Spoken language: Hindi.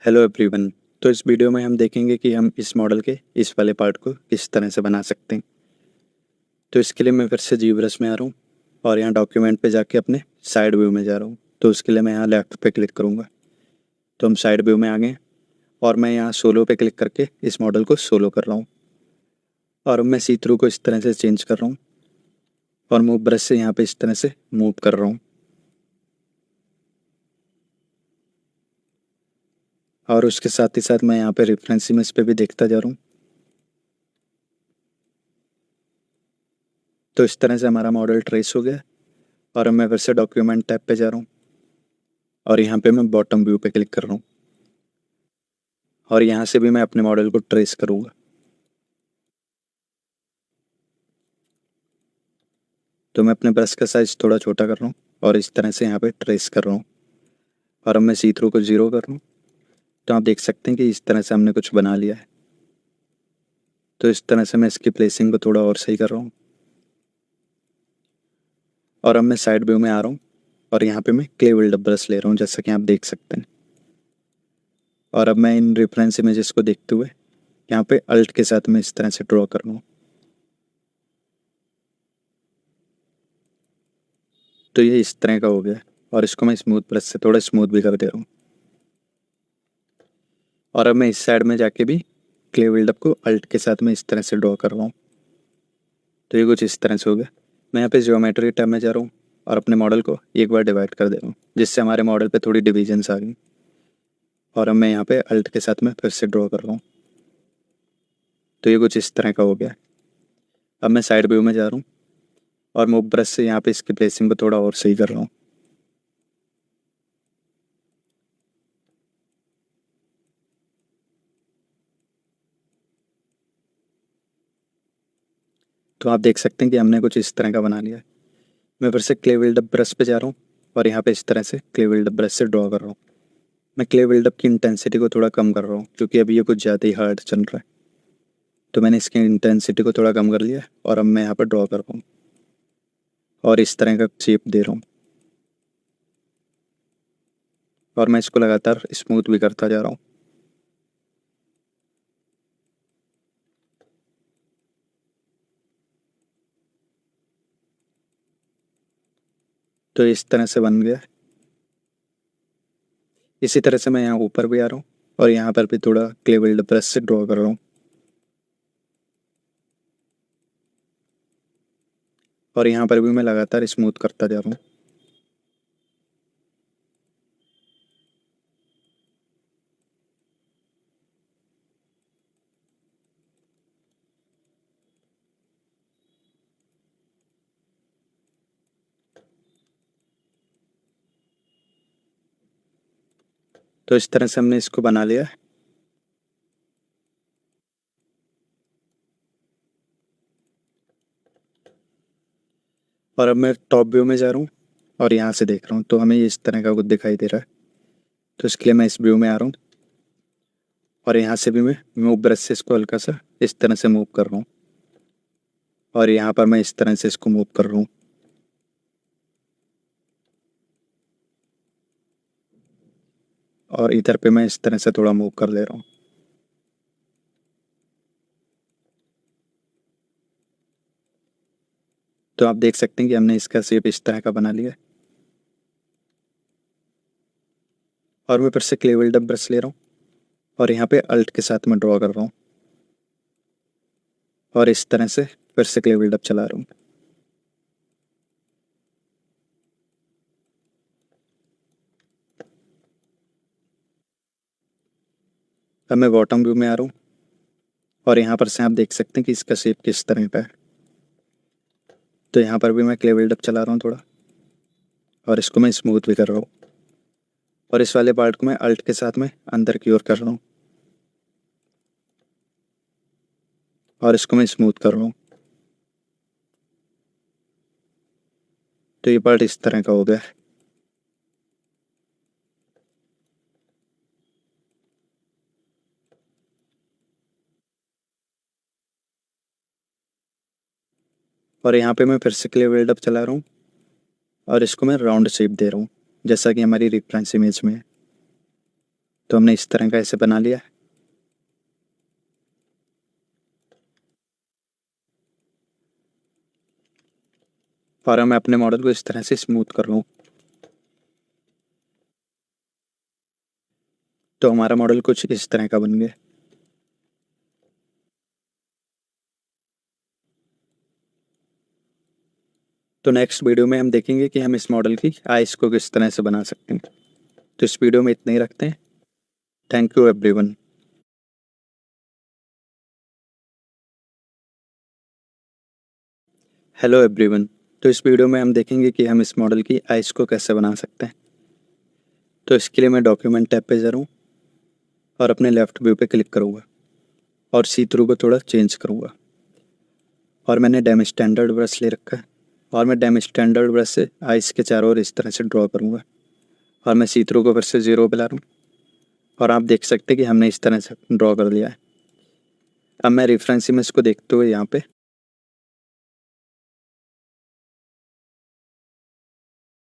Hello everyone. तो इस वीडियो में हम देखेंगे कि हम इस मॉडल के इस वाले पार्ट को किस तरह से बना सकते हैं। तो इसके लिए मैं फिर से जीब्रश में आ रहा हूँ और यहाँ डॉक्यूमेंट पे जाके अपने साइड व्यू में जा रहा हूँ। तो उसके लिए मैं यहाँ लेफ्ट पे क्लिक करूँगा। तो हम साइड व्यू में आ गए और मैं यहाँ सोलो पे क्लिक करके इस मॉडल को सोलो कर रहा हूँ और अब मैं सी थ्रू को इस तरह से चेंज कर रहा हूँ और मूव ब्रश से यहाँ पे इस तरह से मूव कर रहा हूँ और उसके साथ ही साथ मैं यहाँ पे रेफरेंस इमेज पे भी देखता जा रहा हूँ। तो इस तरह से हमारा मॉडल ट्रेस हो गया और अब मैं फिर से डॉक्यूमेंट टैब पे जा रहा हूँ और यहाँ पे मैं बॉटम व्यू पे क्लिक कर रहा हूँ और यहाँ से भी मैं अपने मॉडल को ट्रेस करूँगा। तो मैं अपने ब्रश का साइज थोड़ा छोटा कर रहा हूँ और इस तरह से यहाँ पे ट्रेस कर रहा हूँ और अब मैं सी थ्रू को 0 कर रहा हूँ। तो आप देख सकते हैं कि इस तरह से हमने कुछ बना लिया है। तो इस तरह से मैं इसकी प्लेसिंग को थोड़ा और सही कर रहा हूँ और अब मैं साइड व्यू में आ रहा हूँ और यहाँ पे मैं क्ले बिल्डअप ब्रश ले रहा हूँ जैसा कि आप देख सकते हैं। और अब मैं इन रेफरेंस इमेजेस को देखते हुए यहाँ पे अल्ट के साथ मैं इस तरह से ड्रॉ कर रहा हूँ। तो ये इस तरह का हो गया और इसको मैं स्मूथ ब्रश से थोड़ा स्मूथ भी कर दे रहा हूँ और अब मैं इस साइड में जाके भी क्ले बिल्डअप को अल्ट के साथ में इस तरह से ड्रॉ कर रहा हूँ। तो ये कुछ इस तरह से हो गया। मैं यहाँ पे ज्योमेट्री टैब में जा रहा हूँ और अपने मॉडल को एक बार डिवाइड कर दे रहा हूँ जिससे हमारे मॉडल पे थोड़ी डिविजन्स आ गई और अब मैं यहाँ पे अल्ट के साथ में फिर से ड्रॉ कर रहा हूँ। तो ये कुछ इस तरह का हो गया। अब मैं साइड व्यू में जा रहा हूँ और मूव ब्रश से यहाँ पे इसकी प्लेसिंग को थोड़ा और सही कर रहा हूँ। तो आप देख सकते हैं कि हमने कुछ इस तरह का बना लिया है। मैं फिर से क्ले बिल्डअप ब्रश पे जा रहा हूँ और यहाँ पे इस तरह से क्ले बिल्डअप ब्रश से ड्रॉ कर रहा हूँ। मैं क्ले बिल्डअप की इंटेंसिटी को थोड़ा कम कर रहा हूँ क्योंकि अभी ये कुछ ज़्यादा ही हार्ड चल रहा है। तो मैंने इसकी इंटेंसिटी को थोड़ा कम कर लिया और अब मैं यहाँ पर ड्रॉ कर रहा हूँ और इस तरह का शेप दे रहा हूँ और मैं इसको लगातार स्मूथ भी करता जा रहा हूँ। तो इस तरह से बन गया। इसी तरह से मैं यहाँ ऊपर भी आ रहा हूँ और यहाँ पर भी थोड़ा क्ले बिल्डअप ब्रश से ड्रॉ कर रहा हूँ और यहाँ पर भी मैं लगातार स्मूथ करता जा रहा हूँ। तो इस तरह से हमने इसको बना लिया। और अब मैं टॉप व्यू में जा रहा हूँ और यहाँ से देख रहा हूँ तो हमें इस तरह का कुछ दिखाई दे रहा है। तो इसके लिए मैं इस व्यू में आ रहा हूँ और यहाँ से भी मैं मूव ब्रश से इसको हल्का सा इस तरह से मूव कर रहा हूँ और यहाँ पर मैं इस तरह से इसको मूव कर रहा हूँ और इधर पे मैं इस तरह से थोड़ा मूव कर ले रहा हूँ। तो आप देख सकते हैं कि हमने इसका शेप इस तरह का बना लिया है। और मैं फिर से क्ले बिल्डअप ब्रश ले रहा हूँ और यहाँ पे अल्ट के साथ में ड्रॉ कर रहा हूँ और इस तरह से फिर से क्ले बिल्डअप चला रहा हूँ। अब मैं बॉटम व्यू में आ रहा हूँ और यहाँ पर से आप देख सकते हैं कि इसका शेप किस तरह का है। तो यहाँ पर भी मैं क्ले बिल्डअप चला रहा हूँ थोड़ा और इसको मैं स्मूथ भी कर रहा हूँ और इस वाले पार्ट को मैं अल्ट के साथ में अंदर की ओर कर रहा हूँ और इसको मैं स्मूथ कर रहा हूँ। तो ये पार्ट इस तरह का हो गया। और यहाँ पे मैं फिर से क्ले बिल्डअप चला रहा हूँ और इसको मैं राउंड शेप दे रहा हूँ जैसा कि हमारी रेफरेंस इमेज में है। तो हमने इस तरह का ऐसे बना लिया है। और मैं अपने मॉडल को इस तरह से स्मूथ कर रहा हूँ। तो हमारा मॉडल कुछ इस तरह का बन गया। तो नेक्स्ट वीडियो में हम देखेंगे कि हम इस मॉडल की आइस को किस तरह से बना सकते हैं। तो इस वीडियो में इतना ही रखते हैं। Thank you everyone. Hello everyone. तो इस वीडियो में हम देखेंगे कि हम इस मॉडल की आइस को कैसे बना सकते हैं। तो इसके लिए मैं डॉक्यूमेंट टैब पे जा रहा हूँ और अपने लेफ़्ट व्यू पे क्लिक करूँगा और सी थ्रू को थोड़ा चेंज करूँगा। और मैंने डेम स्टैंडर्ड ब्रश ले रखा है और मैं डेम स्टैंडर्ड ब्रश से आइस के चारों ओर इस तरह से ड्रॉ करूँगा। और मैं सी थ्रू को फिर से 0 पे ला रहा हूँ और आप देख सकते हैं कि हमने इस तरह से ड्रॉ कर लिया है। अब मैं रेफरेंस इमेज को देखते हुए यहाँ पे